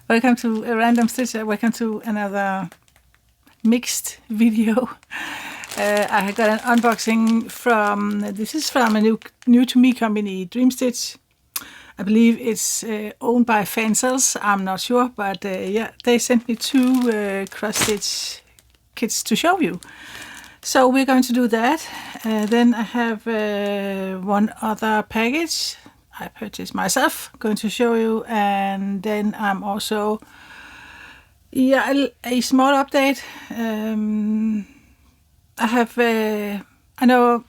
Welcome to a random stitch. Welcome to another mixed video. I got an unboxing from, this is from a new to me company, DREAMSTITCH. I believe it's owned by Fancels, I'm not sure, but yeah, they sent me two cross-stitch kits to show you. So we're going to do that. Then I have one other package I purchased myself, going to show you, and then I'm also, yeah, a small update. I have, I know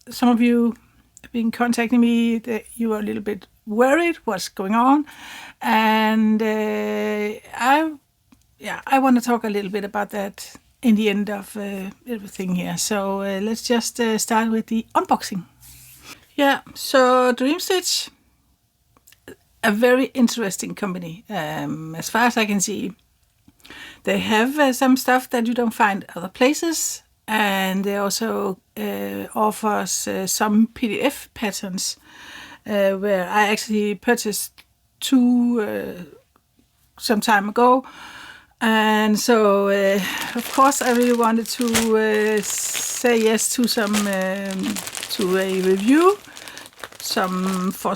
some of you have been contacting me that you are a little bit worried what's going on, and I want to talk a little bit about that in the end of everything here. So let's just start with the unboxing. Yeah, so DREAMSTITCH, a very interesting company, as far as I can see. They have some stuff that you don't find other places, and they also offers some PDF patterns, where I actually purchased two some time ago. And so, of course, I really wanted to say yes to some to a review, for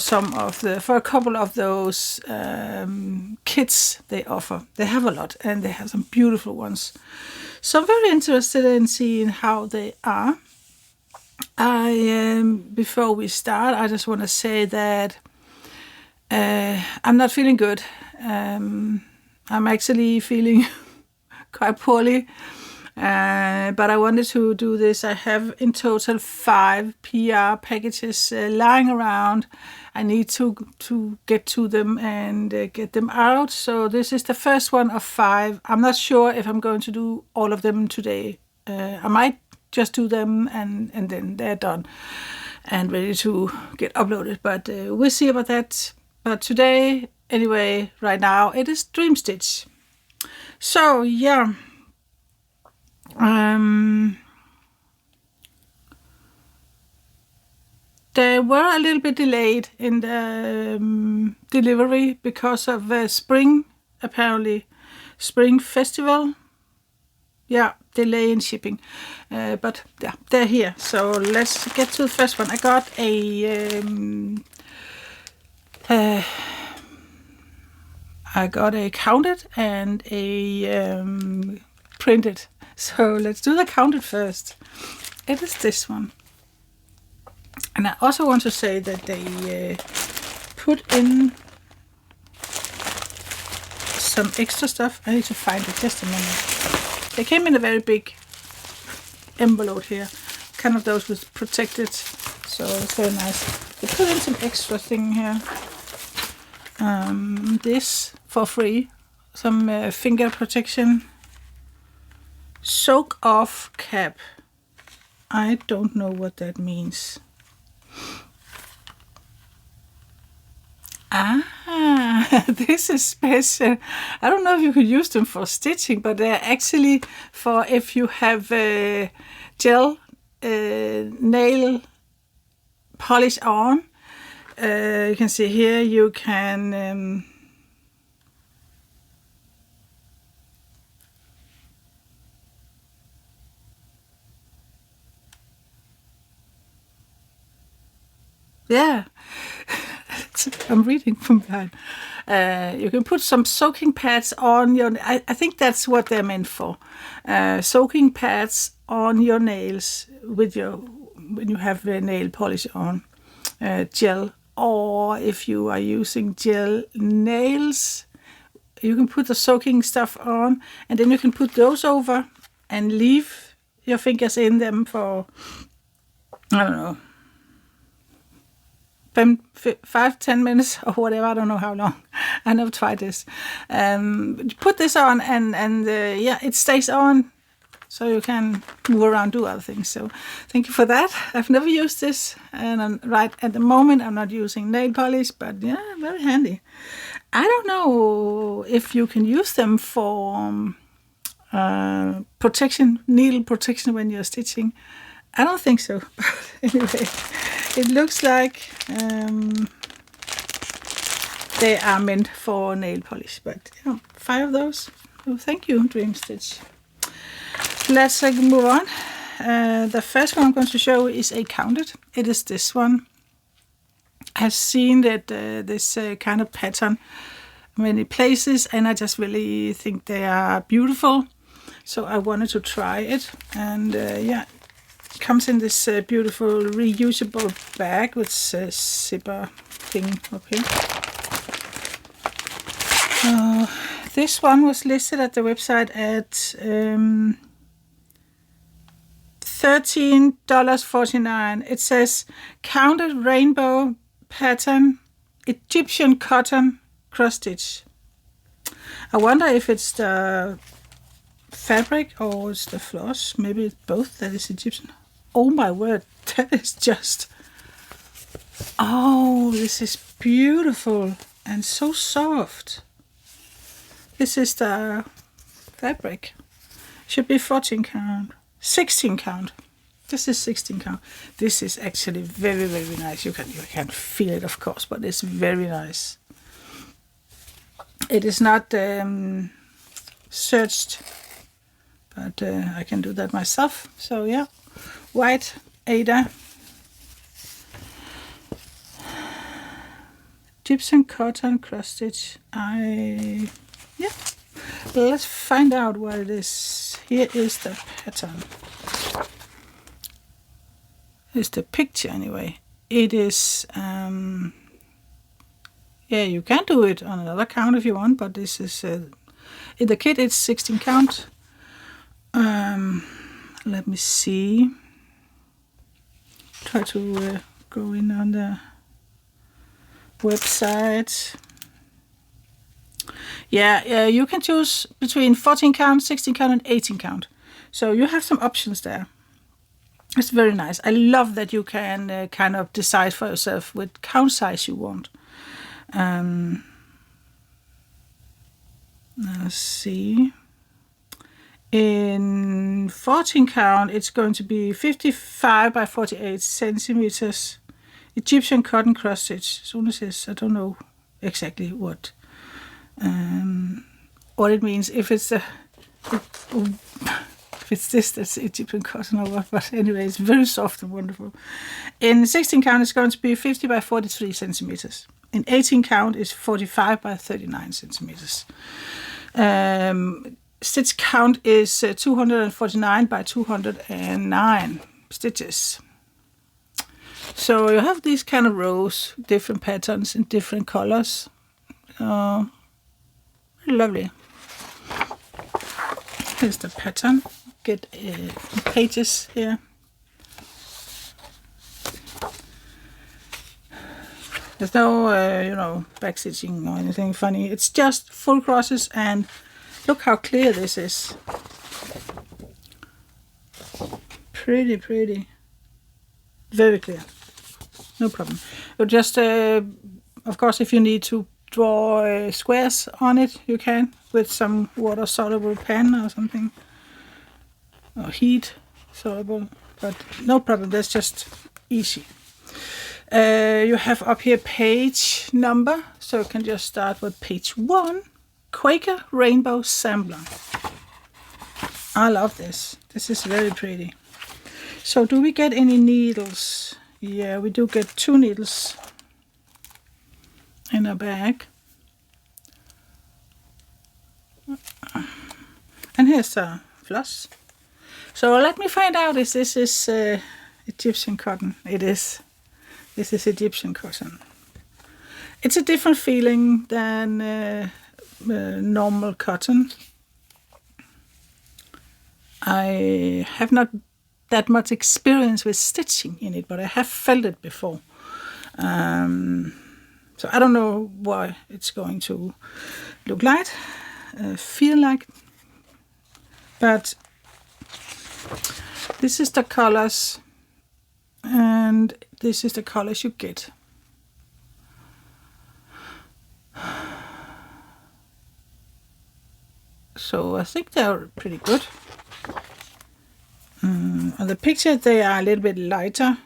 a couple of those kits they offer. They have a lot, and they have some beautiful ones. So I'm very interested in seeing how they are. Before we start, I just want to say that I'm not feeling good. I'm actually feeling quite poorly, but I wanted to do this. I have in total 5 PR packages lying around. I need to get to them and get them out. So this is the first one of 5. I'm not sure if I'm going to do all of them today. I might just do them and then they're done and ready to get uploaded. But we'll see about that. But today, anyway, right now, it is DREAMSTITCH. So, yeah. They were a little bit delayed in the delivery because of spring, apparently. Spring festival. Yeah, delay in shipping. But, yeah, they're here. So, let's get to the first one. I got a counted and a printed. So let's do the counted first. It is this one. And I also want to say that they put in some extra stuff. I need to find it just a minute. They came in a very big envelope here. Kind of those with protected. So it's very nice. They put in some extra thing here. This for free, some finger protection, soak off cap. I don't know what that means. This is special. I don't know if you could use them for stitching, but they're actually for if you have gel nail polish on. You can see here you can yeah, I'm reading from behind. You can put some soaking pads on your. I think that's what they're meant for. Soaking pads on your nails when you have nail polish on, gel. Or if you are using gel nails, you can put the soaking stuff on, and then you can put those over and leave your fingers in them for, I don't know, 5-10 minutes or whatever. I don't know how long. I never tried this. Put this on and yeah, it stays on. So you can move around, do other things. So thank you for that. I've never used this, and right at the moment I'm not using nail polish, but yeah, very handy. I don't know if you can use them for protection, needle protection when you're stitching. I don't think so. But anyway, it looks like they are meant for nail polish. But yeah, 5 of those. Oh, thank you, DREAMSTITCH. Let's move on. The first one I'm going to show is a counted. It is this one. I've seen that this kind of pattern many places, and I just really think they are beautiful. So I wanted to try it, and yeah, it comes in this beautiful reusable bag with a zipper thing up here. This one was listed at the website at $13.49. It says counted rainbow pattern, Egyptian cotton cross stitch. I wonder if it's the fabric or it's the floss. Maybe it's both that is Egyptian. Oh my word, that is just... Oh, this is beautiful and so soft. This is the fabric. Should be 14 count. 16 count. This is 16 count. This is actually very, very nice. You can feel it, of course, but it's very nice. It is not serged, but I can do that myself. So yeah, white Ada. Egyptian cotton cross stitch. Yeah. Let's find out what it is. Here is the pattern. Here's the picture anyway. It is, yeah, you can do it on another count if you want, but this is, in the kit it's 16 count. Let me see. Try to go in on the website. Yeah, you can choose between 14 count, 16 count, and 18 count. So you have some options there. It's very nice. I love that you can kind of decide for yourself what count size you want. Let's see. In 14 count, it's going to be 55 by 48 centimeters. Egyptian cotton cross stitch. So it says, I don't know exactly what it means. If it's this, that's Egyptian cotton or what. But anyway, it's very soft and wonderful. In 16 count, it's going to be 50 by 43 centimeters. In 18 count, it's 45 by 39 centimeters. Stitch count is 249 by 209 stitches. So you have these kind of rows, different patterns in different colors. Lovely. Here's the pattern. Get pages here. There's no, back stitching or anything funny. It's just full crosses, and look how clear this is. Pretty, pretty. Very clear. No problem. You just, of course, if you need to draw squares on it, you can with some water-soluble pen or something, or heat-soluble. But no problem. That's just easy. You have up here page number, so you can just start with page 1. Quaker Rainbow Sampler. I love this. This is very pretty. So do we get any needles? Yeah, we do get 2 needles in a bag. And here's a floss. So let me find out if this is Egyptian cotton. It is. This is Egyptian cotton. It's a different feeling than normal cotton. I have not that much experience with stitching in it, but I have felt it before. So I don't know what it's going to look like, feel like, but this is the colors, and this is the colors you get. So I think they're pretty good. On the picture they are a little bit lighter,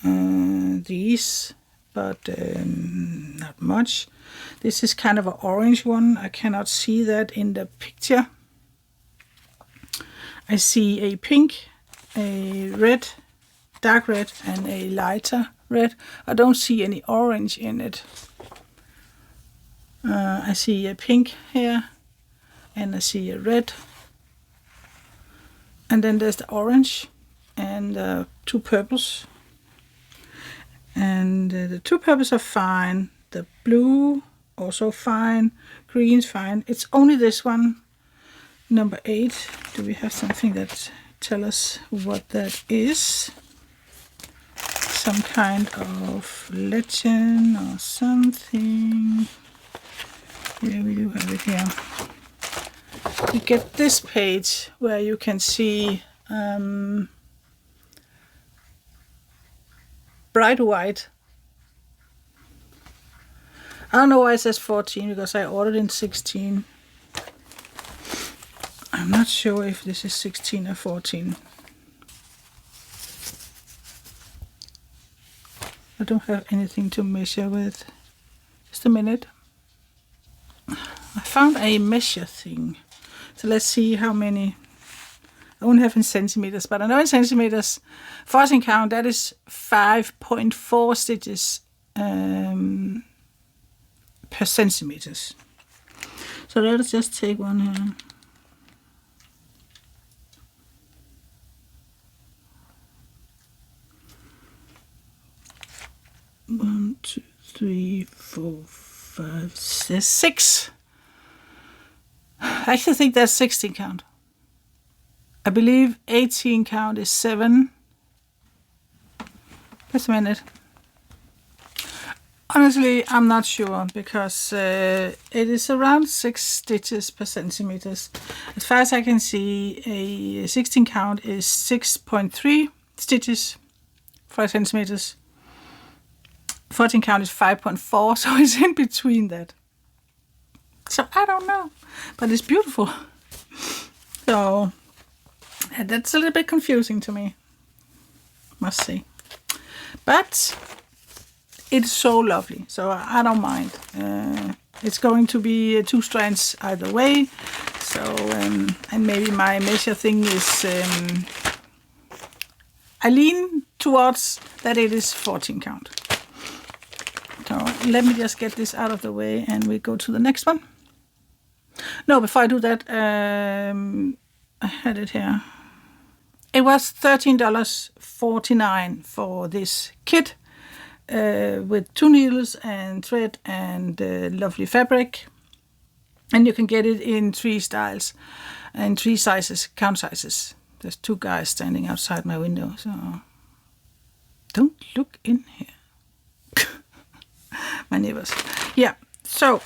these, but not much. This is kind of an orange one. I cannot see that in the picture. I see a pink, a red, dark red, and a lighter red. I don't see any orange in it. I see a pink here, and I see a red. And then there's the orange and 2 purples. And the 2 purples are fine. The blue, also fine. Green's fine. It's only this one, number 8. Do we have something that tell us what that is? Some kind of legend or something. Yeah, we do have it here. You get this page where you can see bright white. I don't know why it says 14 because I ordered in 16. I'm not sure if this is 16 or 14. I don't have anything to measure with. Just a minute. I found a measure thing. So let's see how many. I don't have in centimeters, but I know in centimeters, 14 count, that is 5.4 stitches per centimeters. So let's just take one here. One, 2, 3, 4, 5, 6. I actually think that's 16 count. I believe 18 count is 7. Just a minute. Honestly, I'm not sure because it is around 6 stitches per centimeters. As far as I can see, a 16 count is 6.3 stitches per centimeters. 14 count is 5.4, so it's in between that. So I don't know, but it's beautiful. So that's a little bit confusing to me, must say. But it's so lovely, so I don't mind. It's going to be 2 strands either way. So and maybe my measure thing is I lean towards that it is 14 count. So let me just get this out of the way and we go to the next one. No, before I do that, I had it here. It was $13.49 for this kit with 2 needles and thread and lovely fabric. And you can get it in 3 styles and 3 sizes, count sizes. There's 2 guys standing outside my window, so don't look in here. My neighbors. Yeah, so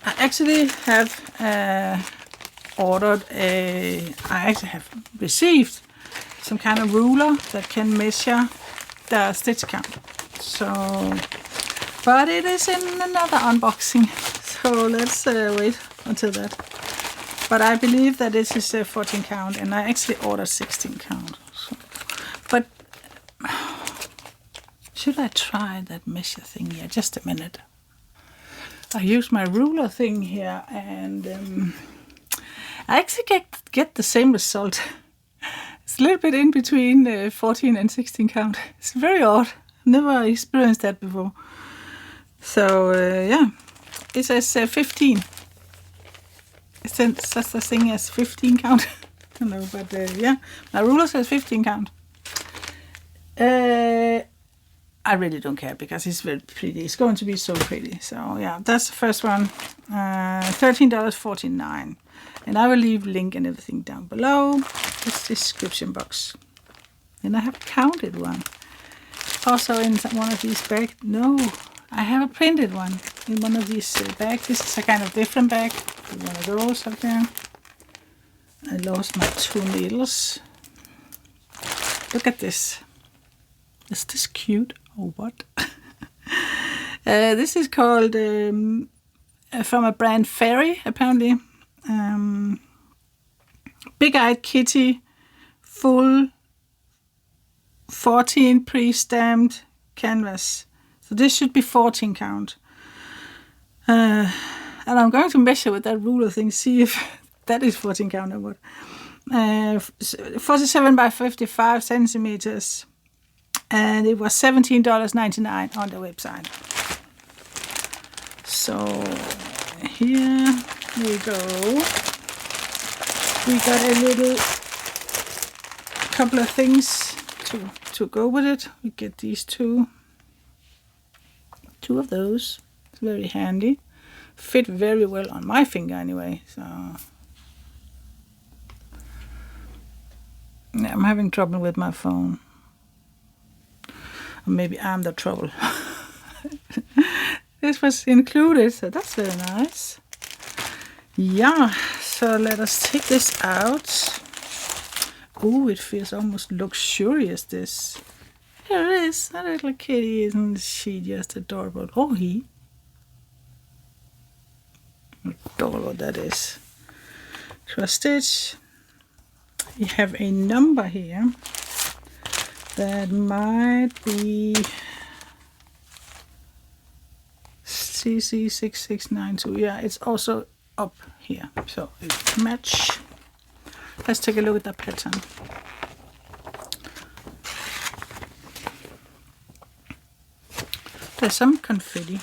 I actually have I actually have received some kind of ruler that can measure the stitch count. So, but it is in another unboxing. So let's wait until that. But I believe that this is 14 count, and I actually ordered 16 count. So, but should I try that measure thing here? Just a minute. I use my ruler thing here, and I actually get the same result. It's a little bit in between 14 and 16 count. It's very odd. Never experienced that before. So yeah, it says 15. It's such a thing as 15 count. I don't know, but yeah, my ruler says 15 count. I really don't care because it's very pretty. It's going to be so pretty. So yeah, that's the first one. $13.49. And I will leave link and everything down below. This description box. And I have counted one. Also in one of these bags. No, I have a printed one in one of these bags. This is a kind of different bag. One of those up there. I lost my 2 needles. Look at this. Is this cute or what? This is called from a brand Fairy, apparently. Big-eyed kitty, full 14 pre-stamped canvas. So this should be 14 count. And I'm going to measure with that ruler thing, see if that is 14 count or what. 47 by 55 centimeters. And it was $17.99 on the website. So here we go. We got a little couple of things to go with it. We get these two of those. It's very handy. Fit very well on my finger anyway. So yeah, I'm having trouble with my phone. Or maybe I'm the trouble. This was included, so that's very nice. Yeah, so let us take this out. Oh, it feels almost luxurious, this. Here it is, a little kitty, isn't she just adorable? Oh, he. Adorable that is. Cross stitch. We have a number here that might be CC6692. Yeah, it's also up here, so it match. Let's take a look at the pattern. There's some confetti.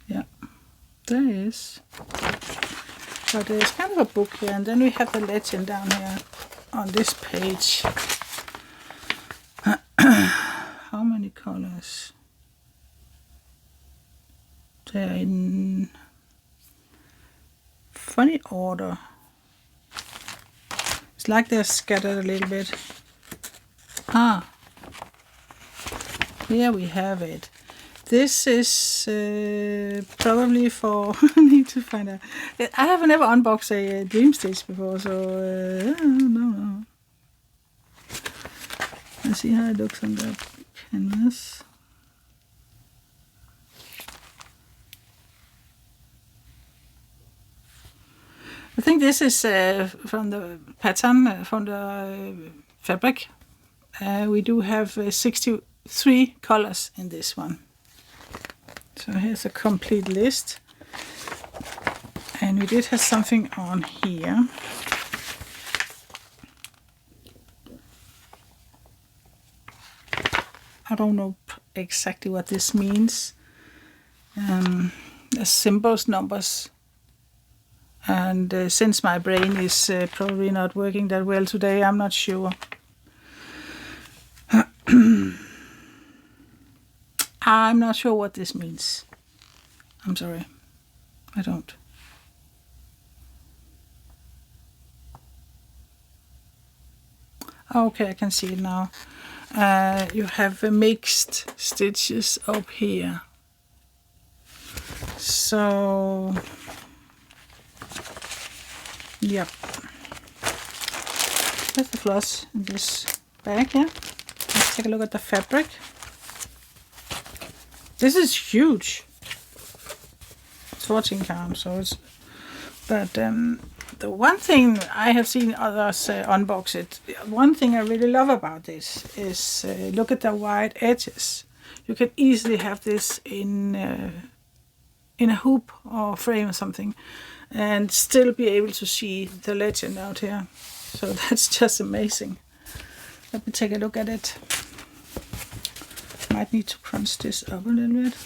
Yeah, there is. So there's kind of a book here, and then we have the legend down here on this page. How many colors? They're in funny order. It's like they're scattered a little bit. Ah, here we have it. This is probably for, I need to find out. I have never unboxed a DREAMSTITCH before, so I don't know. Let's see how it looks on the canvas. I think this is from the pattern, from the fabric. We do have 63 colors in this one. So here's a complete list. And we did have something on here. I don't know exactly what this means. The symbols, numbers. And since my brain is probably not working that well today, I'm not sure. I'm not sure what this means. I'm sorry. I don't. Okay, I can see it now. You have mixed stitches up here. So, yep. There's the floss in this bag here. Let's take a look at the fabric. This is huge. It's 14 count, so it's. But the one thing I have seen others unbox it. One thing I really love about this is look at the wide edges. You can easily have this in a hoop or frame or something, and still be able to see the legend out here. So that's just amazing. Let me take a look at it. Might need to crunch this up a little bit.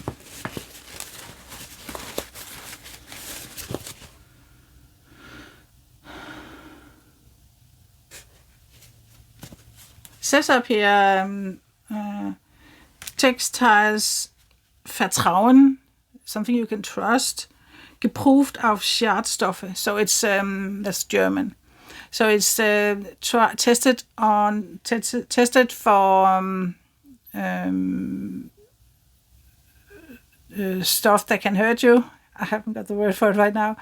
It says up here, textiles Vertrauen, something you can trust, geprüft auf Schadstoffe. So it's that's German. So it's tested for stuff that can hurt you. I haven't got the word for it right now.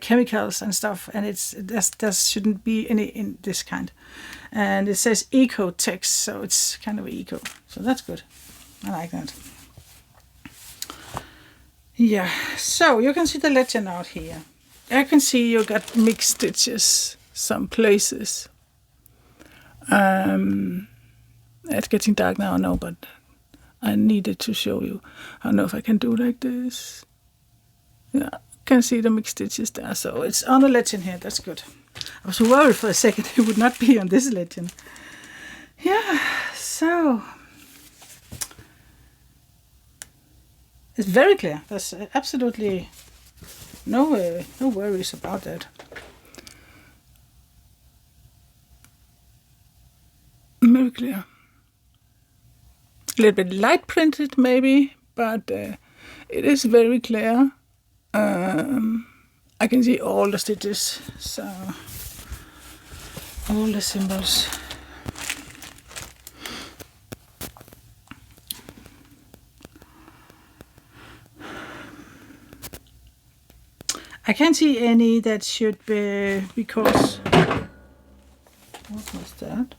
Chemicals and stuff, and there shouldn't be any in this kind. And it says eco text, so it's kind of eco. So that's good. I like that. Yeah, so you can see the legend out here. I can see you got mixed stitches. some places. It's getting dark now, I know, but I needed to show you. I don't know if I can do like this. Yeah, can see the mixed stitches there. So it's on a legend here. That's good. I was worried for a second it would not be on this legend. Yeah, so it's very clear. There's absolutely no worries about that. Very clear. A little bit light printed maybe, but it is very clear. I can see all the stitches, so all the symbols. I can't see any that should be, because what was that?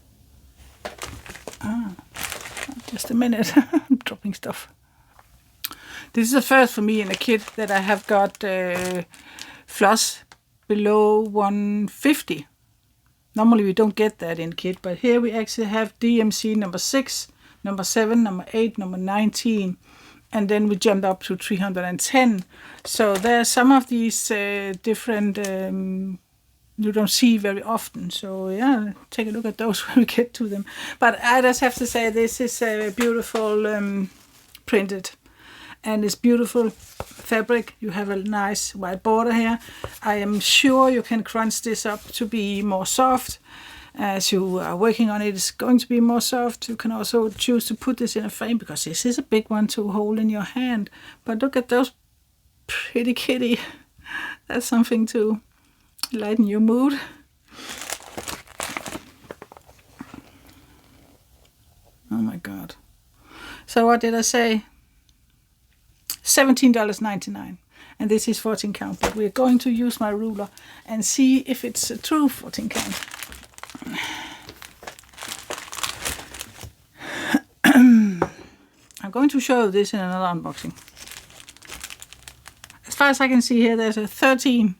Just a minute. I'm dropping stuff. This is the first for me in a kit that I have got floss below 150. Normally we don't get that in kit, but here we actually have DMC number 6, number 7, number 8, number 19, and then we jumped up to 310. So there are some of these different you don't see very often. So yeah, take a look at those when we get to them. But I just have to say this is a beautiful printed. And it's beautiful fabric. You have a nice white border here. I am sure you can crunch this up to be more soft. As you are working on it, it's going to be more soft. You can also choose to put this in a frame, because this is a big one to hold in your hand. But look at those pretty kitty. That's something to lighten your mood. Oh my God. So what did I say? $17.99, and this is 14 count, but we're going to use my ruler and see if it's a true 14 count. I'm going to show this in another unboxing. As far as I can see here, there's a 13.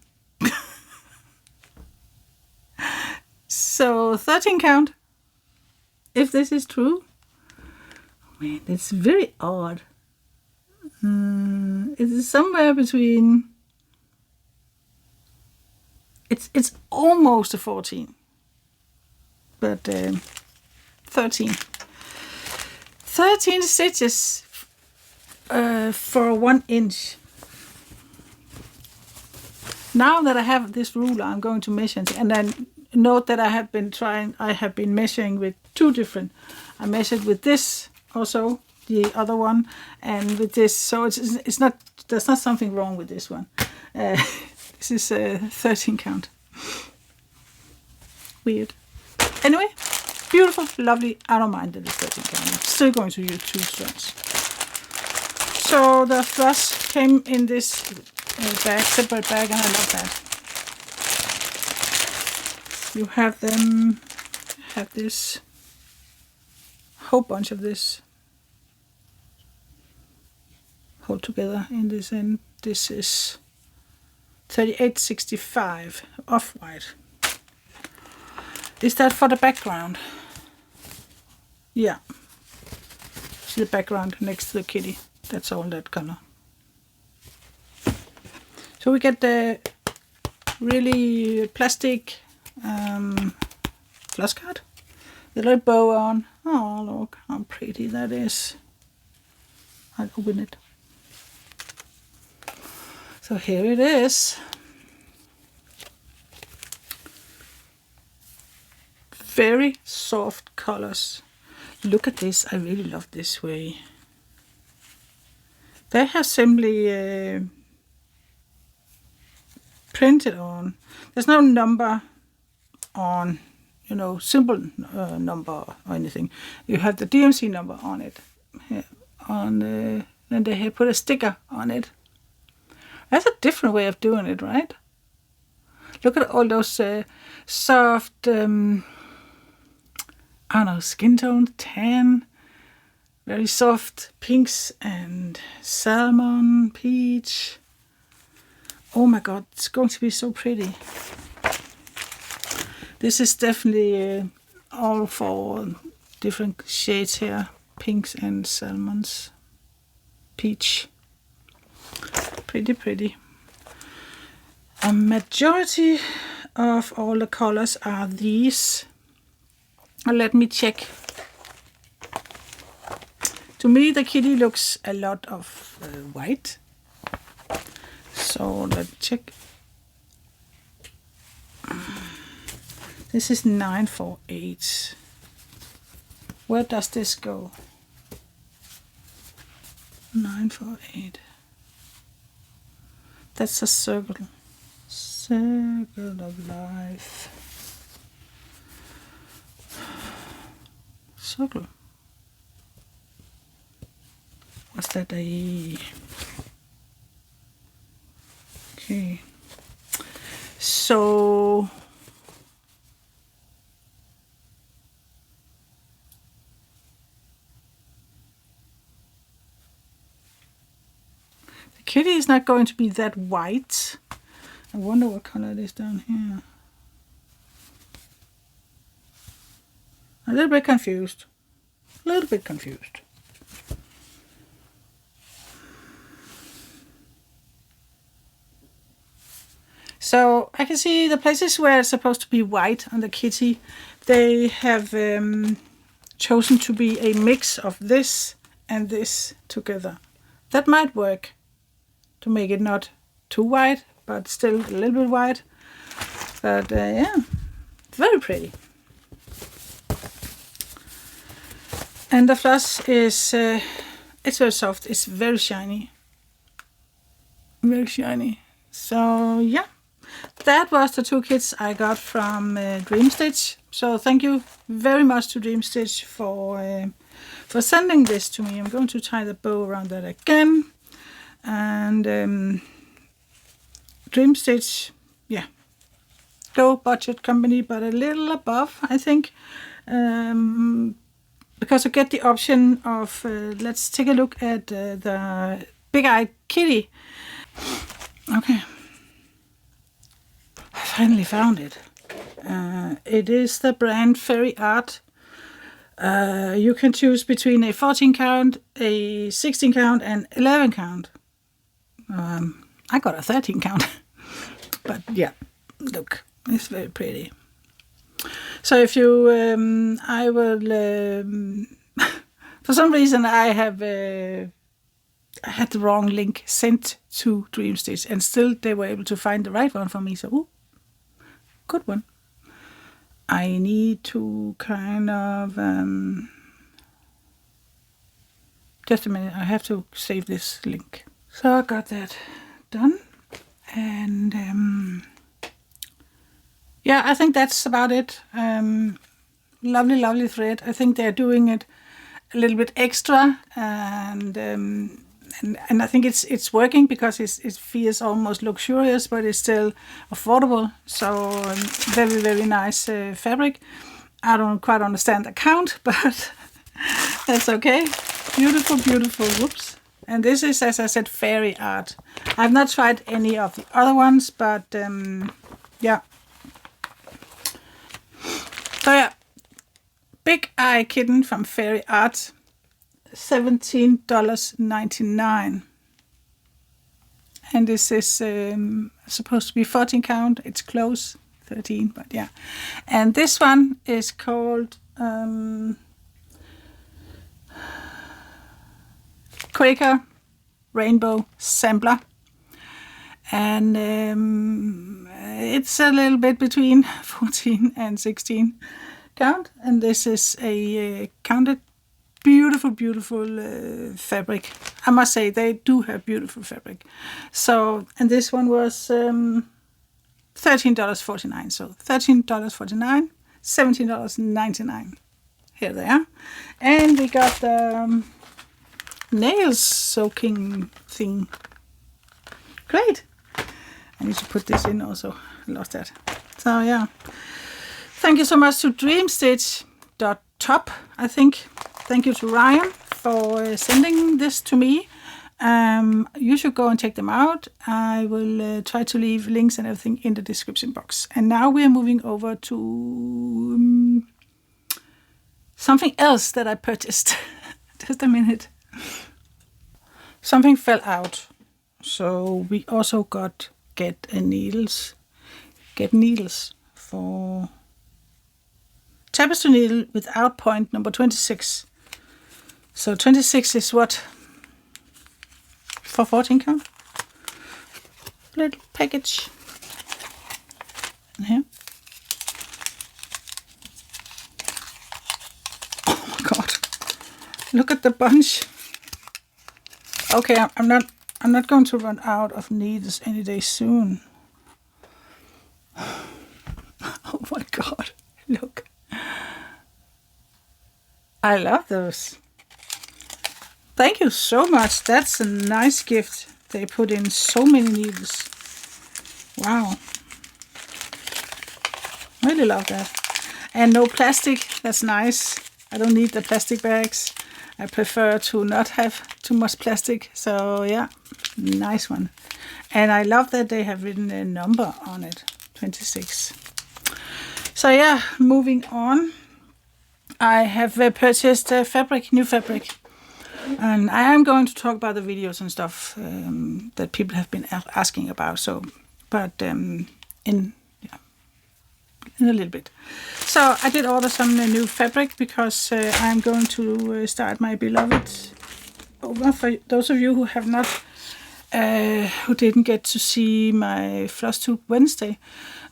So 13 count, if this is true. Man, it's very odd. It is somewhere between. It's almost a 14, but 13. 13 stitches for 1 inch. Now that I have this ruler, I'm going to measure, and then note that I have been measuring with 2 different. I measured with this also, the other one, and with this, so it's not, there's not something wrong with this one. This is a 13 count. Weird. Anyway, beautiful, lovely. I don't mind that it's 13 count. I'm still going to use 2 strands. So the floss came in this bag, separate bag, and I love that. You have them, have this whole bunch of this hold together in this end. This is 38.65 off-white. Is that for the background? Yeah. See the background next to the kitty. That's all that color. So we get the really plastic floss card. The little bow on. Oh, look how pretty that is. I'll open it. So here it is. Very soft colors. Look at this. I really love this way. They have simply printed on. There's no number on, you know, symbol number or anything. You have the DMC number on it. Here, on then they have put a sticker on it. That's a different way of doing it, right? Look at all those soft, I don't know, skin tone, tan, very soft pinks and salmon, peach. Oh my God, it's going to be so pretty. This is definitely all for different shades here. Pinks and salmons. Peach. Pretty, pretty. A majority of all the colors are these. Let me check. To me, the kitty looks a lot of white. So let's check. This is 948. Where does this go? 948. That's a circle. Circle of life. Circle. What's that? Okay. So the kitty is not going to be that white. I wonder what color it is down here. A little bit confused. A little bit confused. So I can see the places where it's supposed to be white on the kitty, they have chosen to be a mix of this and this together. That might work to make it not too white, but still a little bit white. But yeah, very pretty. And the floss is, it's very soft, it's very shiny. Very shiny. So yeah. That was the 2 kits I got from DREAMSTITCH. So thank you very much to DREAMSTITCH for sending this to me. I'm going to tie the bow around that again. And DREAMSTITCH, yeah, low budget company, but a little above, I think. Because I get the option of, let's take a look at the big-eyed kitty. Okay. I finally found it. It is the brand Fairy Art. You can choose between a 14 count, a 16 count, and 11 count. I got a 13 count. But yeah, look, it's very pretty. So if you, I will, for some reason I have, I had the wrong link sent to DREAMSTITCH, and still they were able to find the right one for me. So, ooh, good one. I need to kind of, just a minute, I have to save this link. So I got that done. And yeah, I think that's about it. Lovely, lovely thread. I think they're doing it a little bit extra, and I think it's working because it feels almost luxurious, but it's still affordable. So very, very nice fabric. I don't quite understand the count, but that's okay. Beautiful, beautiful. Whoops. And this is, as I said, Fairy Art. I've not tried any of the other ones, but yeah. So yeah, Big Eye Kitten from Fairy Art, $17.99. And this is supposed to be 14 count. It's close, 13, but yeah. And this one is called Quaker Rainbow Sampler. And it's a little bit between 14 and 16 count. And this is a counted beautiful, beautiful fabric. I must say, they do have beautiful fabric. So, and this one was $13.49. So $13.49, $17.99. Here they are. And we got the nail soaking thing. Great. I need to put this in also. I lost that. So yeah. Thank you so much to DreamStitch.top, I think. Thank you to Ryan for sending this to me. You should go and check them out. I will try to leave links and everything in the description box. And now we are moving over to something else that I purchased. Just a minute. Something fell out, so we also get needles for tapestry needle without point number 26. So 26 is what? For 14 count. Little package. And here. Oh my god. Look at the bunch. Okay, I'm not going to run out of needles any day soon. Oh my god. Look. I love those. Thank you so much. That's a nice gift. They put in so many needles. Wow. Really love that. And no plastic. That's nice. I don't need the plastic bags. I prefer to not have too much plastic. So yeah, nice one. And I love that they have written a number on it. 26. So yeah, moving on. I have purchased new fabric. And I am going to talk about the videos and stuff that people have been asking about. So, but in a little bit. So I did order some new fabric because I'm going to start my beloved over. For those of you who have not, who didn't get to see my Flosstube Wednesday,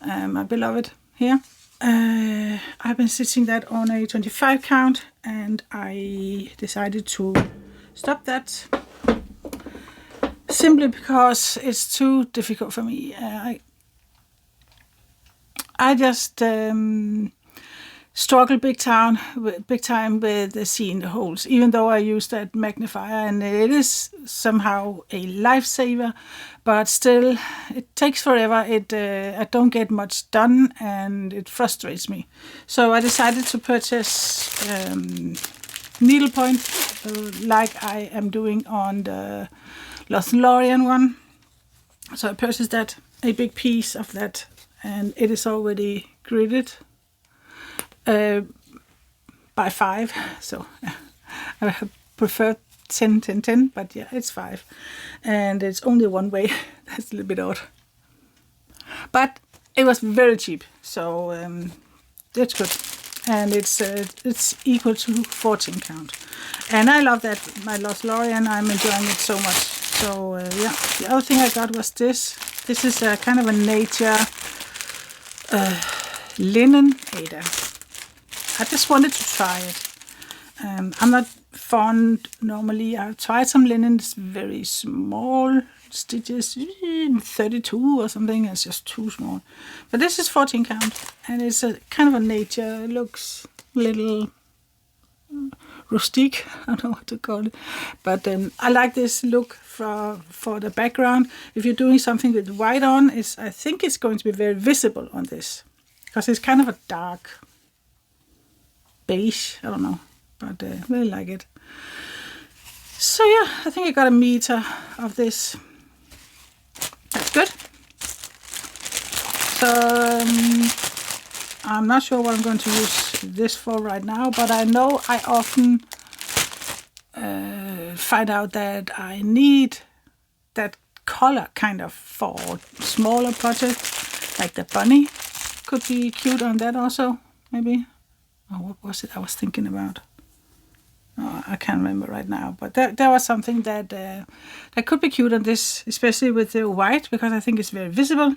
my beloved here. I've been stitching that on a 25 count, and I decided to stop that simply because it's too difficult for me. I just struggle big time with seeing the holes, even though I use that magnifier, and it is somehow a lifesaver, but still it takes forever. I don't get much done, and it frustrates me. So I decided to purchase needlepoint like I am doing on the Lothlorien one. So I purchased that, a big piece of that, and it is already gridded by 5. So I prefer 10, 10, 10, but yeah, it's 5. And it's only one way. That's a little bit odd. But it was very cheap, so that's good. And it's equal to 14 count. And I love that, my Lothlorien. I'm enjoying it so much. So yeah, the other thing I got was this. This is a kind of a nature linen hater. I just wanted to try it. I'm not fond normally. I've tried some linens, very small stitches, 32 or something. It's just too small. But this is 14 count, and it's a kind of a nature. It looks a little rustique. I don't know what to call it. But I like this look for the background. If you're doing something with white on, I think it's going to be very visible on this, because it's kind of a dark beige. I don't know, but I really like it. So yeah, I think I got a meter of this. That's good. So I'm not sure what I'm going to use this for right now, but I know I often find out that I need that color kind of for smaller projects, like the bunny. Could be cute on that also, maybe. Oh, what was it I was thinking about? Oh, I can't remember right now, but there was something that could be cute on this, especially with the white, because I think it's very visible.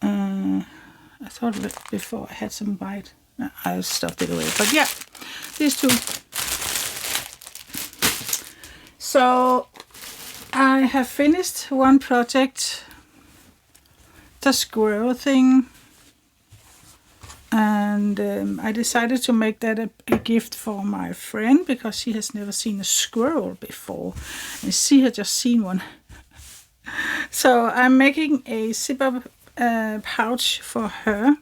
I thought of it before I had some white. I stuffed it away, but yeah, these two. So I have finished one project, the squirrel thing. And I decided to make that a gift for my friend, because she has never seen a squirrel before, and she had just seen one. So I'm making a zip-up pouch for her,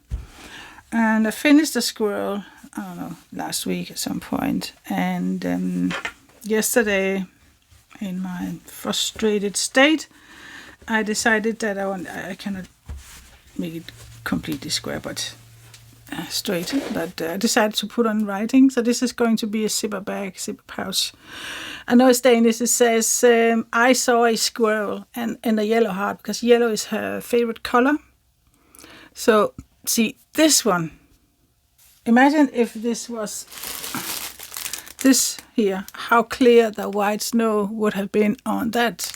and I finished the squirrel, I don't know, last week at some point, and yesterday in my frustrated state, I decided that I cannot make it completely square, but straight. But I decided to put on writing. So this is going to be a zipper pouch. I know it's Danish. It says, I saw a squirrel and a yellow heart, because yellow is her favorite color. So, see, this one. Imagine if this was this here, how clear the white snow would have been on that.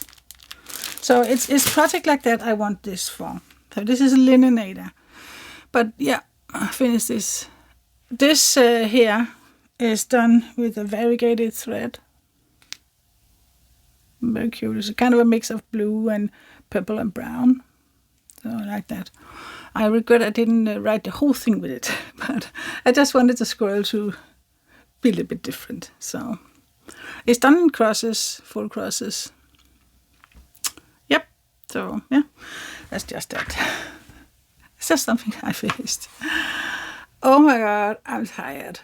So it's project like that I want this for. So this is a lininator. But yeah, I finished this. This here is done with a variegated thread. Very cute. It's kind of a mix of blue and purple and brown. So I like that. I regret I didn't write the whole thing with it, but I just wanted the squirrel to be a little bit different. So it's done in crosses, full crosses. Yep. So yeah, that's just that. It's just something I finished. Oh my god, I'm tired.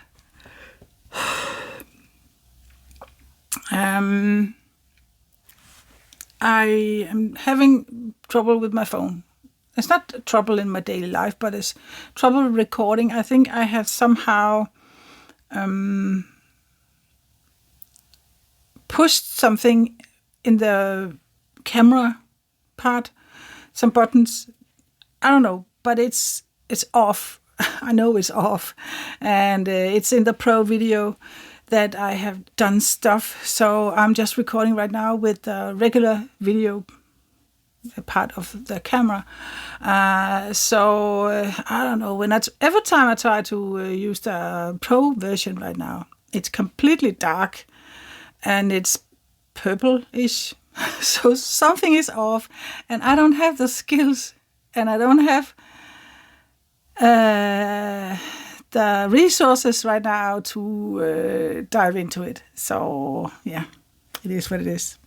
I am having trouble with my phone. It's not trouble in my daily life, but it's trouble recording. I think I have somehow pushed something in the camera part, some buttons. I don't know, but it's off. I know it's off, and it's in the Pro video that I have done stuff. So I'm just recording right now with the regular video part of the camera. I don't know, every time I try to use the Pro version right now, it's completely dark and it's purple-ish. So something is off, and I don't have the skills, and I don't have the resources right now to dive into it. So yeah, it is what it is.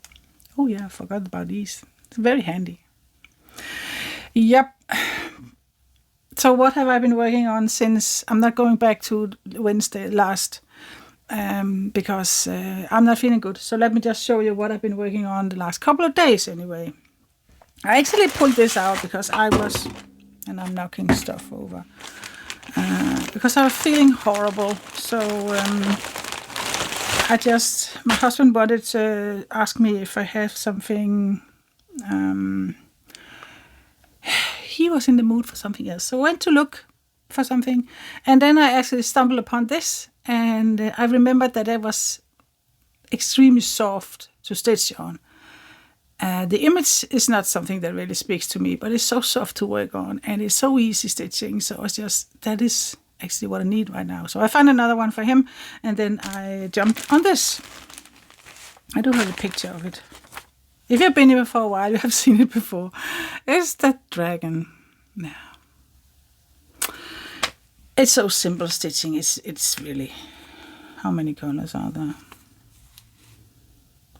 Oh yeah, I forgot about these. It's very handy. Yep. So what have I been working on since? I'm not going back to Wednesday last because I'm not feeling good. So let me just show you what I've been working on the last couple of days anyway. I actually pulled this out because and I'm knocking stuff over, because I was feeling horrible. So my husband wanted to ask me if I have something. He was in the mood for something else, so I went to look for something, and then I actually stumbled upon this, and I remembered that it was extremely soft to stitch on. The image is not something that really speaks to me, but it's so soft to work on, and it's so easy stitching. So that is actually what I need right now. So I found another one for him, and then I jumped on this. I do have a picture of it. If you've been here for a while, you have seen it before. It's that dragon. Yeah. It's so simple stitching. It's really... How many colors are there?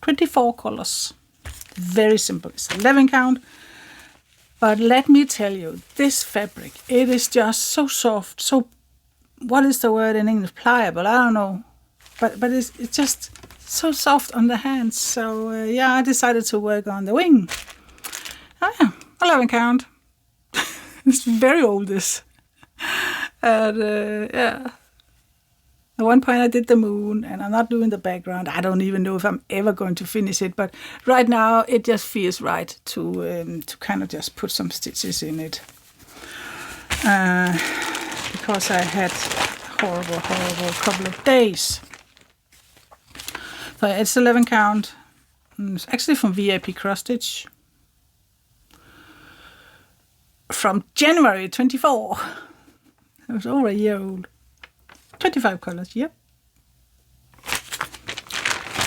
24 colors. Very simple. It's 11 count. But let me tell you, this fabric, it is just so soft. So, what is the word in English? Pliable. I don't know. But it's just... so soft on the hands. So yeah, I decided to work on the wing. Oh yeah, 11 count. It's very old, this. And yeah, at one point I did the moon, and I'm not doing the background. I don't even know if I'm ever going to finish it, but right now it just feels right to kind of just put some stitches in it, because I had horrible couple of days. So it's 11 count. It's actually from VIP Cross Stitch. From January 24. It was over a year old. 25 colors, yep.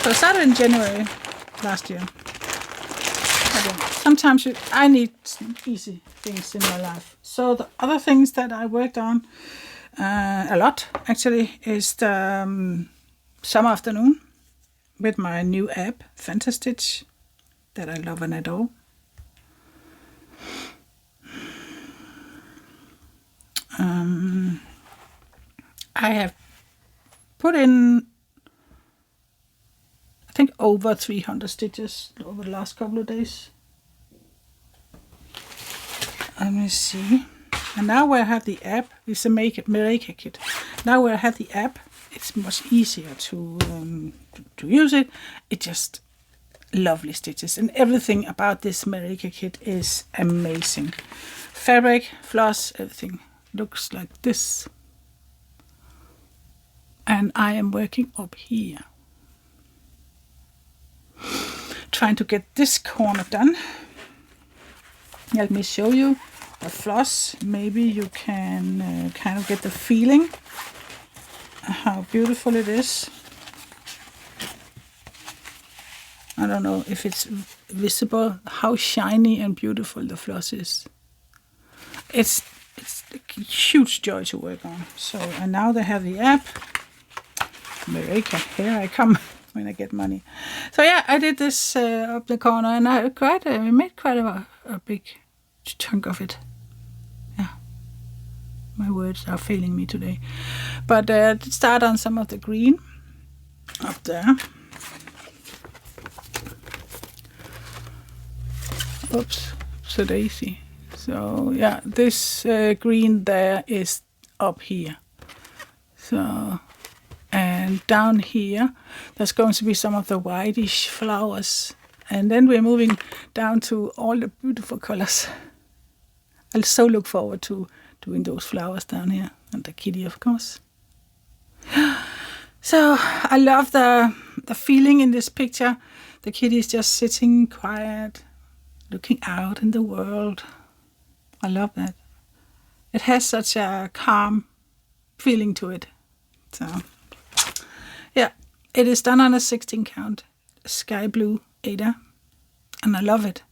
So I started in January last year. Again, sometimes I need easy things in my life. So the other things that I worked on a lot actually is the summer afternoon with my new app, Stitch, that I love and adore. I have put in think over 300 stitches over the last couple of days. Let me see. And now where I have the app, it's a Marika kit. Now where I have the app, it's much easier to use it. It just lovely stitches, and everything about this Marika kit is amazing. Fabric, floss, everything looks like this. And I am working up here, trying to get this corner done. Let me show you the floss. Maybe you can kind of get the feeling how beautiful it is. I don't know if it's visible how shiny and beautiful the floss is. It's a huge joy to work on. So, and now they have the app. Marika, here I come when I get money. So yeah, I did this up the corner, and I made quite a big chunk of it. Yeah, my words are failing me today. But start on some of the green up there. Oops, so daisy. So yeah, this green there is up here. So, and down here, there's going to be some of the whitish flowers. And then we're moving down to all the beautiful colors. I so look forward to doing those flowers down here. And the kitty, of course. So I love the feeling in this picture. The kitty is just sitting quiet, looking out in the world. I love that. It has such a calm feeling to it. So, yeah, it is done on a 16 count sky blue Aida, and I love it.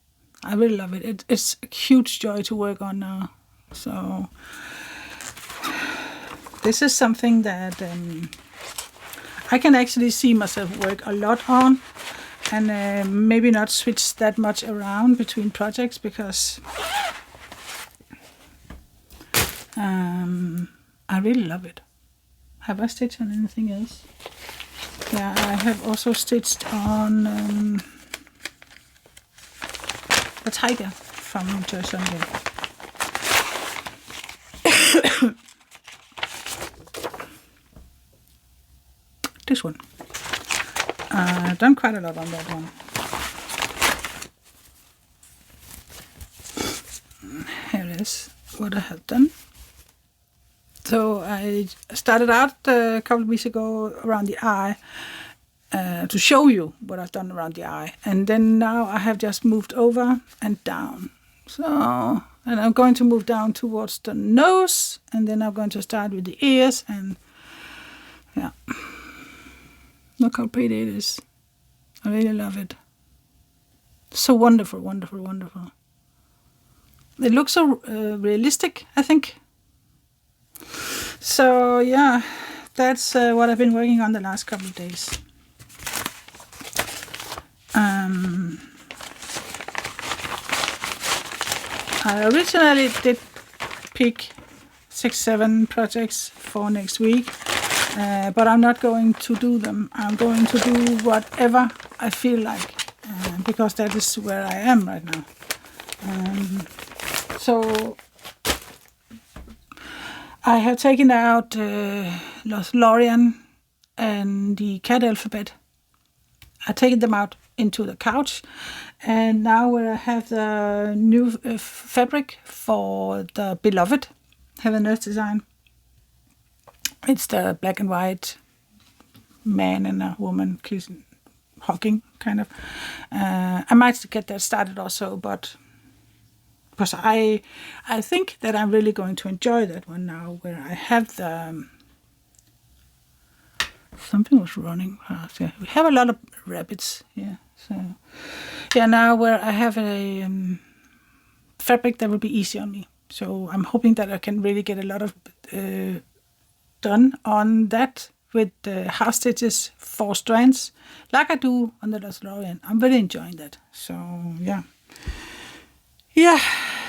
I really love it. It's a huge joy to work on now. So, this is something that I can actually see myself work a lot on, and maybe not switch that much around between projects, because I really love it. Have I stitched on anything else? Yeah, I have also stitched on the tiger from Joy Sunday. This one. I've done quite a lot on that one. Here it is, what I have done. So I started out a couple of weeks ago around the eye to show you what I've done around the eye. And then now I have just moved over and down. So, and I'm going to move down towards the nose, and then I'm going to start with the ears, and yeah. Look how pretty it is. I really love it. So wonderful, wonderful, wonderful. It looks so realistic, I think. So yeah, that's what I've been working on the last couple of days. I originally did pick 6-7 projects for next week, but I'm not going to do them. I'm going to do whatever I feel like, because that is where I am right now. So I have taken out Lothlorien and the cat alphabet. I've taken them out into the couch, and now where I have the new fabric for the beloved Heaven Earth design. It's the black and white man and a woman kissing, hugging, kind of. I might get that started also, but because I think that I'm really going to enjoy that one now, where I have the something was running past. Yeah, we have a lot of rabbits here. So yeah, now where I have a fabric that will be easy on me. So I'm hoping that I can really get a lot of done on that with half stitches, 4 strands, like I do on the Lothlorien. I'm really enjoying that. So yeah. Yeah,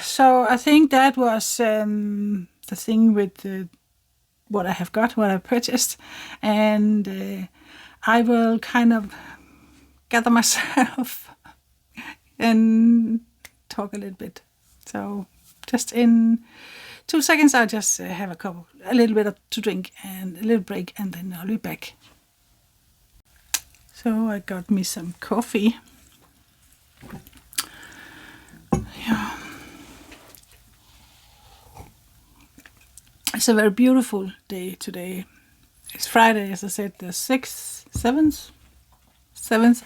so I think that was the thing with what I have got, what I purchased, and I will kind of gather myself and talk a little bit. So just in 2 seconds, I'll just have a little bit to drink and a little break, and then I'll be back. So I got me some coffee. Yeah. It's a very beautiful day today. It's Friday, as I said, the 7th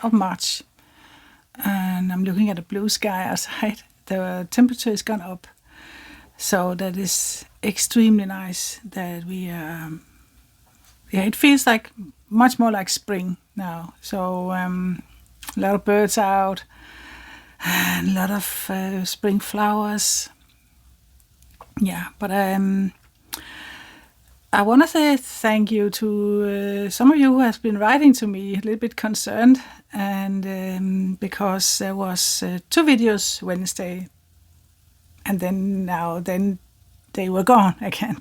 of March. And I'm looking at a blue sky outside. The temperature has gone up. So that is extremely nice that it feels like much more like spring now. So a lot of birds out and a lot of spring flowers. Yeah, but I want to say thank you to some of you who have been writing to me a little bit concerned, and because there was 2 videos Wednesday, and then they were gone again,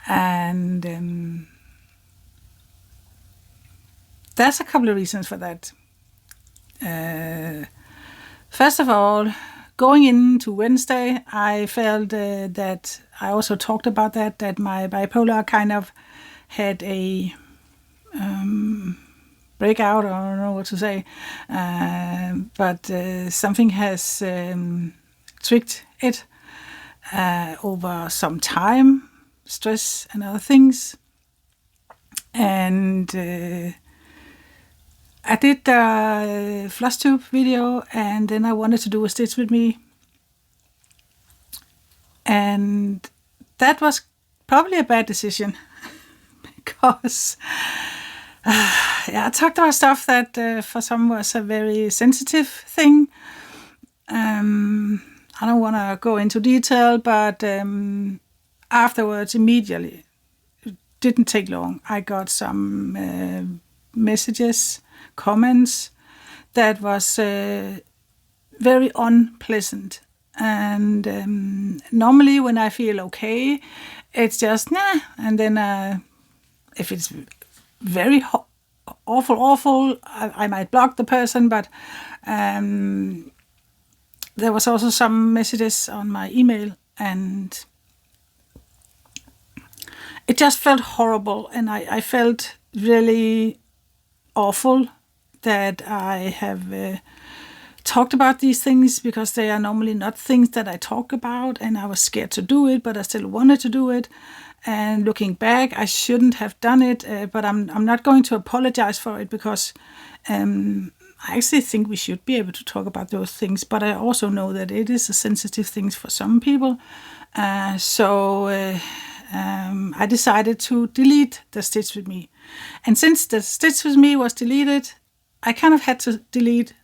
and there's a couple of reasons for that. First of all, going into Wednesday, I felt that I also talked about that my bipolar kind of had a breakout, I don't know what to say, but something has tricked it over some time, stress and other things. And I did the Flosstube video, and then I wanted to do a stitch with me. And that was probably a bad decision because I talked about stuff that for some was a very sensitive thing. I don't want to go into detail, but afterwards, immediately, it didn't take long, I got some messages, comments that was very unpleasant. And normally when I feel okay, it's just nah, and then if it's very awful, I might block the person. But there was also some messages on my email, and it just felt horrible, and I felt really awful that I have talked about these things, because they are normally not things that I talk about, and I was scared to do it, but I still wanted to do it. And looking back, I shouldn't have done it, but I'm not going to apologize for it, because I actually think we should be able to talk about those things, but I also know that it is a sensitive thing for some people. So I decided to delete the Stitch With Me. And since the Stitch With Me was deleted, I kind of had to delete,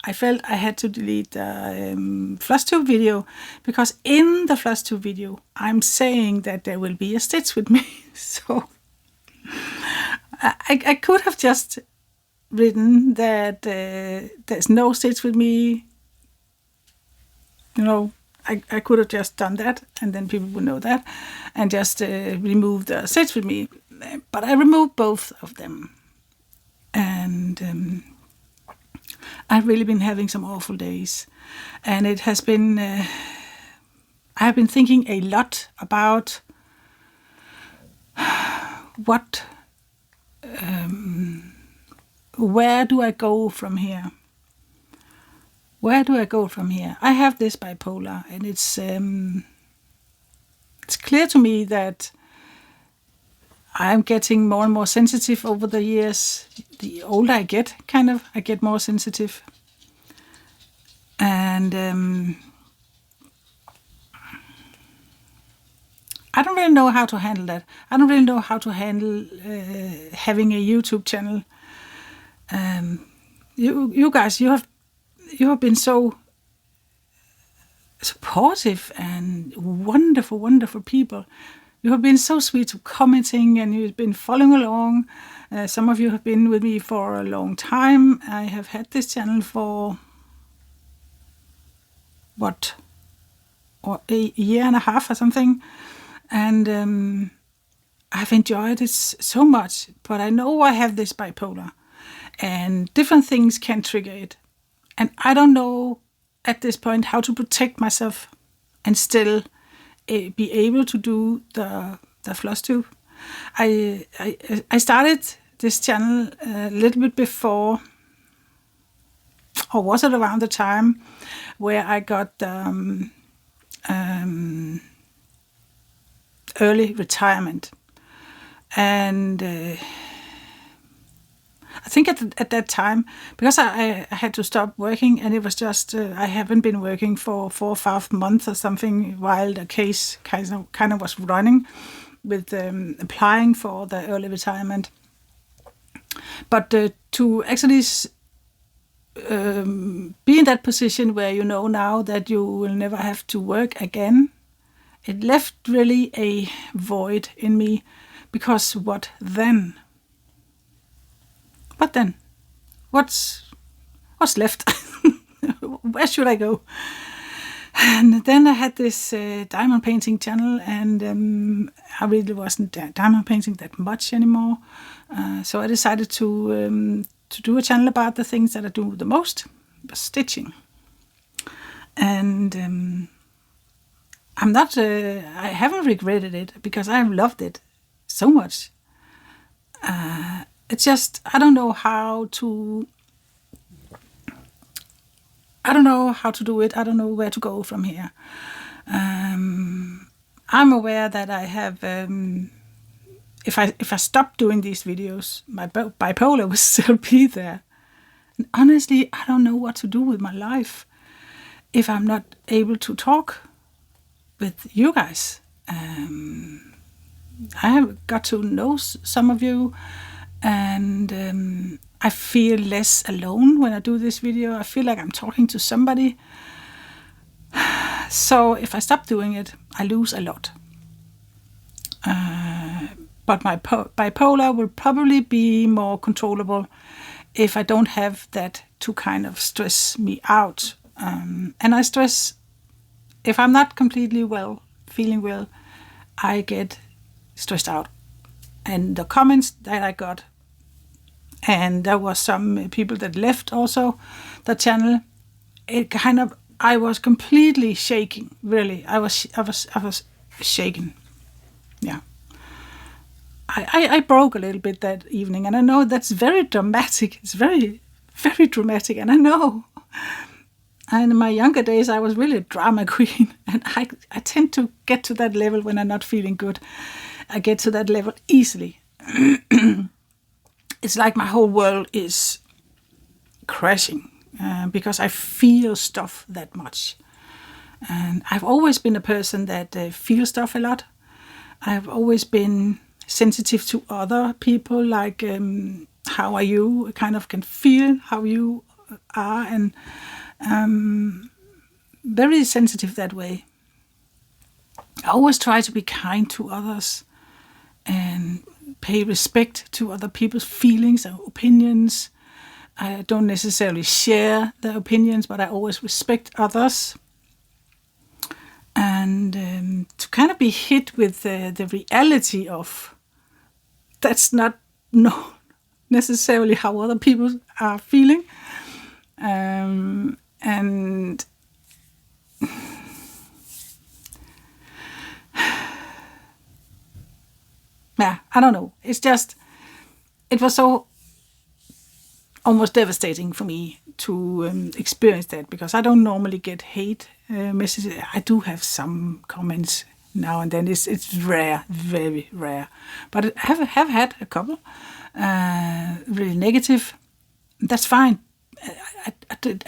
I felt I had to delete the Flosstube video, because in the Flosstube video, I'm saying that there will be a Stitch With Me. So I could have just written that there's no Stitch With Me. You know, I could have just done that, and then people would know that, and just remove the Stitch With Me. But I removed both of them. And I've really been having some awful days. And it has been, I have been thinking a lot about where do I go from here? Where do I go from here? I have this bipolar, and it's clear to me that I'm getting more and more sensitive over the years. The older I get, I get more sensitive. And I don't really know how to handle that. I don't really know how to handle having a YouTube channel. You guys, you have been so supportive and wonderful, wonderful people. You have been so sweet to commenting, and you've been following along. Some of you have been with me for a long time. I have had this channel for a year and a half or something, and I've enjoyed it so much. But I know I have this bipolar, and different things can trigger it. And I don't know at this point how to protect myself and still be able to do the Flosstube. I started this channel a little bit before, or was it around the time where I got early retirement. And I think at that time, because I had to stop working, and it was just, I haven't been working for 4 or 5 months or something while the case kind of was running with applying for the early retirement. But to actually be in that position where you know now that you will never have to work again, it left really a void in me, because what then? What then? What's left? Where should I go? And then I had this diamond painting channel, and I really wasn't diamond painting that much anymore. So I decided to do a channel about the things that I do the most, stitching. And I haven't regretted it, because I've loved it so much. It's just, I don't know how to do it. I don't know where to go from here. I'm aware that I have, if I stop doing these videos, my bipolar will still be there. And honestly, I don't know what to do with my life if I'm not able to talk with you guys. I have got to know some of you, and I feel less alone when I do this video. I feel like I'm talking to somebody. So if I stop doing it, I lose a lot. But my bipolar will probably be more controllable if I don't have that to kind of stress me out. And I stress, if I'm not completely well, feeling well, I get stressed out. And the comments that I got, and there was some people that left also the channel, it kind of, I was completely shaking, really. I was shaken. Yeah. I broke a little bit that evening, and I know that's very dramatic. It's very, very dramatic, and I know. And in my younger days, I was really a drama queen, and I tend to get to that level when I'm not feeling good. I get to that level easily. It's like my whole world is crashing because I feel stuff that much. And I've always been a person that feels stuff a lot. I've always been sensitive to other people, like how are you? I kind of can feel how you are, and very sensitive that way. I always try to be kind to others and pay respect to other people's feelings and opinions. I don't necessarily share their opinions, but I always respect others. And to kind of be hit with the reality of that's not necessarily how other people are feeling. And yeah, I don't know. It's just, it was so almost devastating for me to experience that, because I don't normally get hate messages. I do have some comments now and then. It's rare, very rare. But I have had a couple really negative. That's fine. I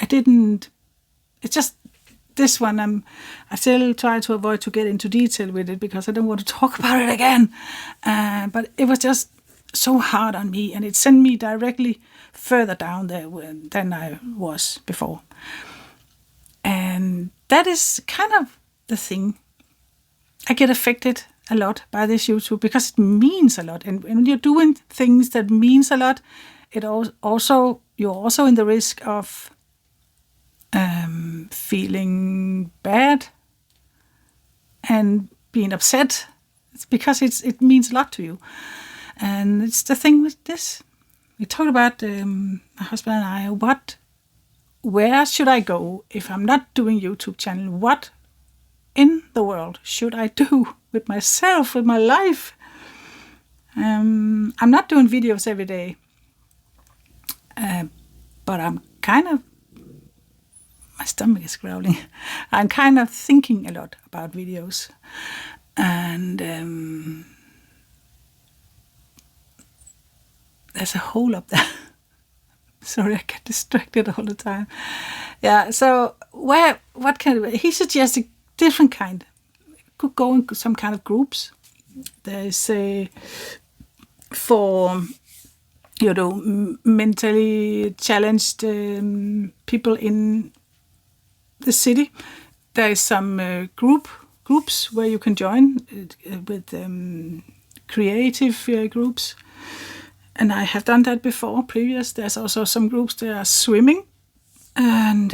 didn't. It's just this one. I still try to avoid to get into detail with it, because I don't want to talk about it again. But it was just so hard on me, and it sent me directly further down there than I was before. And that is kind of the thing. I get affected a lot by this YouTube because it means a lot. And when you're doing things that means a lot, you're also in the risk of feeling bad and being upset. It's because it means a lot to you. And it's the thing with this. we talked about my husband and I. Where should I go if I'm not doing YouTube channel? What in the world should I do with myself, with my life? I'm not doing videos every day, but I'm kind of, my stomach is growling. I'm kind of thinking a lot about videos, and there's a hole up there. Sorry, I get distracted all the time. Yeah, so what kind of, he suggested different kind. Could go in some kind of groups. There's for mentally challenged people in the city. There is some groups where you can join with creative groups, and I have done that before. Previous, there's also some groups that are swimming and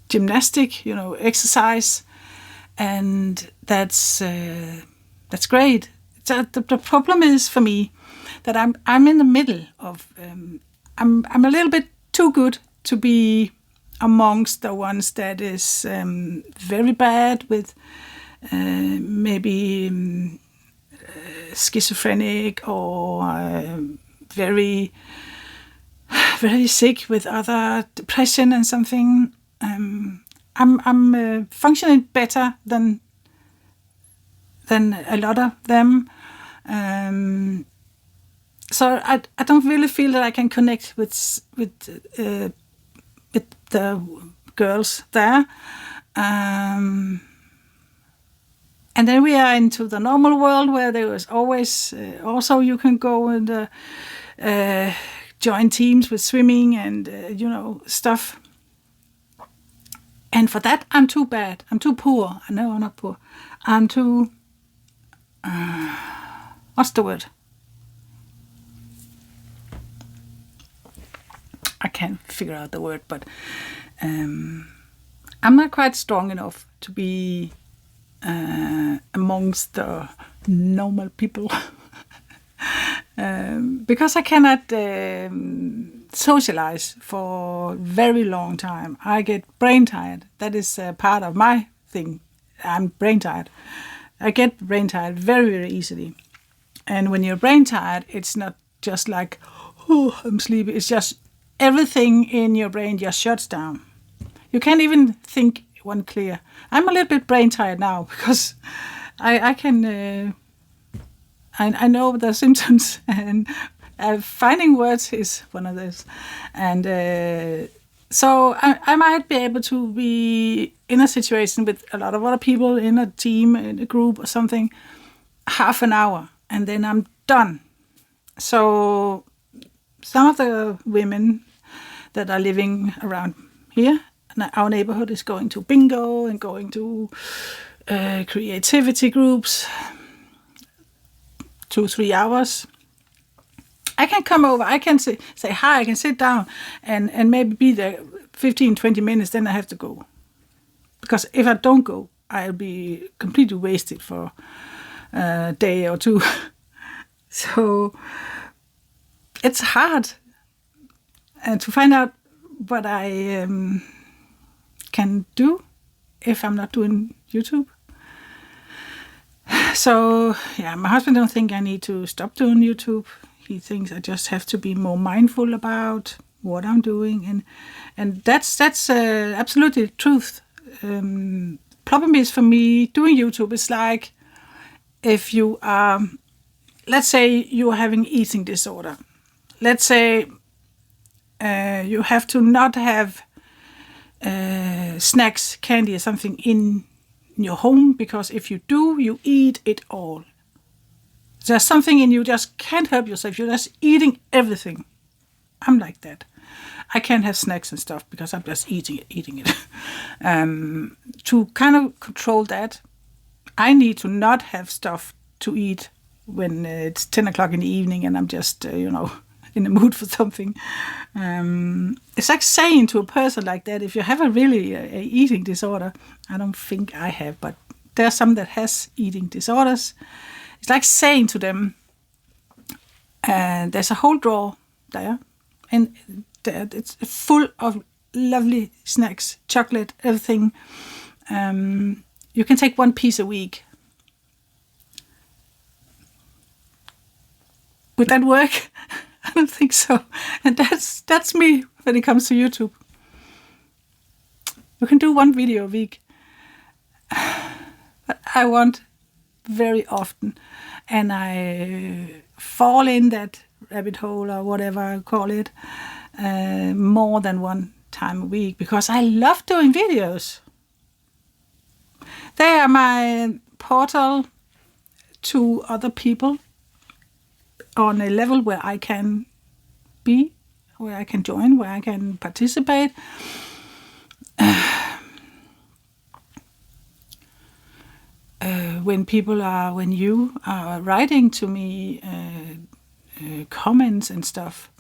gymnastic, exercise, and that's great. The problem is for me that I'm in the middle of I'm a little bit too good to be amongst the ones that is very bad with maybe schizophrenic or very very sick with other depression and something. I'm functioning better than a lot of them. So I don't really feel that I can connect with the girls there. And then we are into the normal world where there is always also you can go and join teams with swimming and stuff. And for that, I'm too bad. I'm too poor. No, I'm not poor. I'm too... what's the word? I can't figure out the word, but I'm not quite strong enough to be amongst the normal people. Because I cannot socialize for a very long time. I get brain tired. That is part of my thing. I'm brain tired. I get brain tired very, very easily. And when you're brain tired, it's not just like, oh, I'm sleepy. It's just everything in your brain just shuts down. You can't even think one clear. I'm a little bit brain tired now because I can... I know the symptoms, and finding words is one of those. And so I might be able to be in a situation with a lot of other people in a team, in a group or something, half an hour, and then I'm done. So some of the women that are living around here, our neighborhood, is going to bingo and going to creativity groups, 2-3 hours. I can come over, I can say hi, I can sit down and maybe be there 15-20 minutes, then I have to go. Because if I don't go, I'll be completely wasted for a day or two. So it's hard to find out what I can do if I'm not doing YouTube. So, yeah, my husband don't think I need to stop doing YouTube. He thinks I just have to be more mindful about what I'm doing. And that's absolutely the truth. Problem is for me, doing YouTube is like if you are, let's say you are having eating disorder. Let's say you have to not have snacks, candy or something in your home, because if you do, you eat it all. There's something in you just can't help yourself. You're just eating everything. I'm like that. I can't have snacks and stuff because I'm just eating it. To kind of control that, I need to not have stuff to eat when it's 10 o'clock in the evening and I'm just, in the mood for something. It's like saying to a person like that, if you have a really eating disorder, I don't think I have, but there are some that has eating disorders. It's like saying to them, And there's a whole drawer there, and it's full of lovely snacks, chocolate, everything. You can take one piece a week. Would that work? I don't think so. And that's me when it comes to YouTube. You can do one video a week. But I want very often, and I fall in that rabbit hole or whatever I call it, more than one time a week, because I love doing videos. They are my portal to other people on a level where I can be, where I can join, where I can participate. When you are writing to me comments and stuff,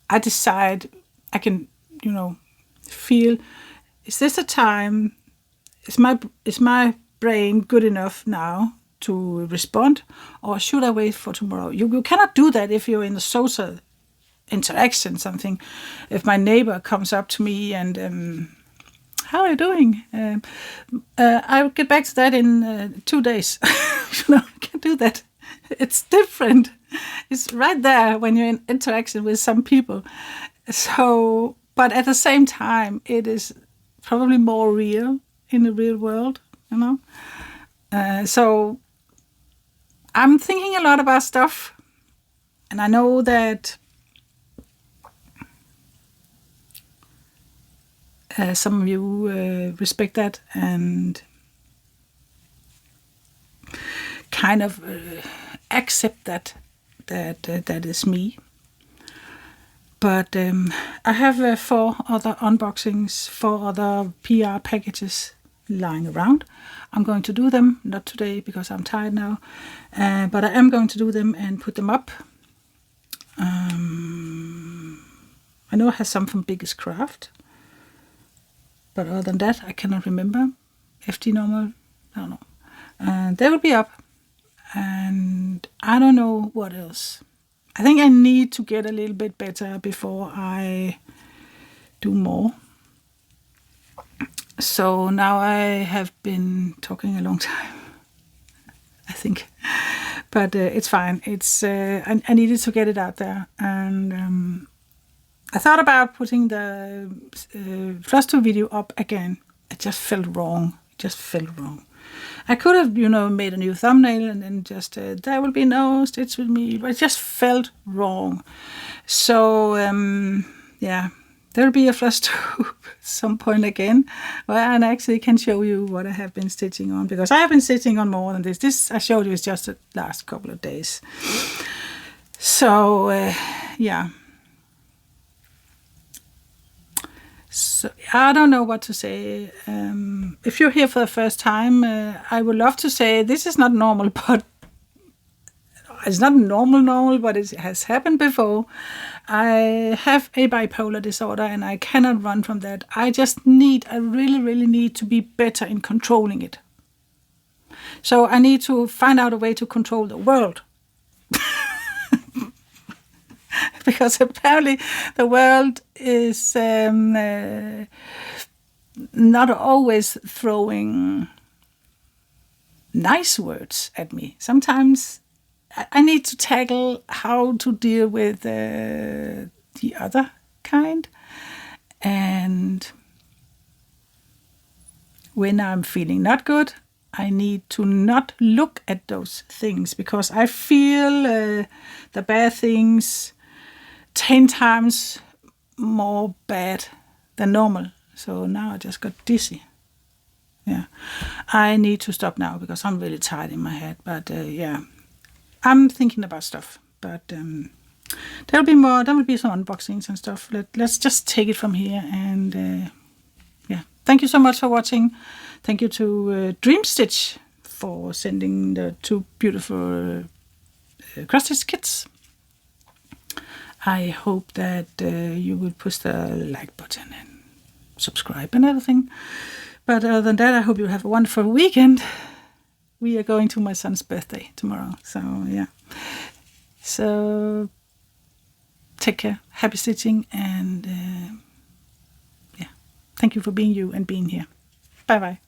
I decide, I can, feel, is this a time, is my brain good enough now to respond, or should I wait for tomorrow? You cannot do that if you're in a social interaction, something. If my neighbor comes up to me and how are you doing? I'll get back to that in 2 days. I can't do that. It's different. It's right there when you're in interaction with some people. So, but at the same time, it is probably more real in the real world, So I'm thinking a lot about stuff, and I know that some of you respect that and kind of accept that is me. But I have 4 other unboxings, 4 other PR packages lying around. I'm going to do them, not today because I'm tired now, but I am going to do them and put them up. I know I have some from Biggest Craft, but other than that, I cannot remember. FD Normal, I don't know. And they will be up. And I don't know what else. I think I need to get a little bit better before I do more. So now I have been talking a long time, I think. But it's fine. It's I needed to get it out there. And I thought about putting the Flosstube video up again. It just felt wrong. I could have, made a new thumbnail and then just, there will be no stitch with me, but it just felt wrong. So, there will be a Flosstube at some point again, where I actually can show you what I have been stitching on, because I have been stitching on more than this. This I showed you is just the last couple of days. So, yeah. So I don't know what to say. If you're here for the first time, I would love to say this is not normal, but it's not normal, but it has happened before. I have a bipolar disorder and I cannot run from that. I really, really need to be better in controlling it. So I need to find out a way to control the world. Because apparently the world is not always throwing nice words at me. Sometimes I need to tackle how to deal with the other kind. And when I'm feeling not good, I need to not look at those things, because I feel the bad things 10 times more bad than normal. So now I just got dizzy. Yeah, I need to stop now because I'm really tired in my head. But yeah, I'm thinking about stuff. But there'll be more. There will be some unboxings and stuff. Let's just take it from here. And yeah, thank you so much for watching. Thank you to DREAMSTITCH for sending the 2 beautiful cross-stitch kits. I hope that you will push the like button and subscribe and everything. But other than that, I hope you have a wonderful weekend. We are going to my son's birthday tomorrow. So, yeah. So, take care, happy stitching, and yeah, thank you for being you and being here. Bye bye.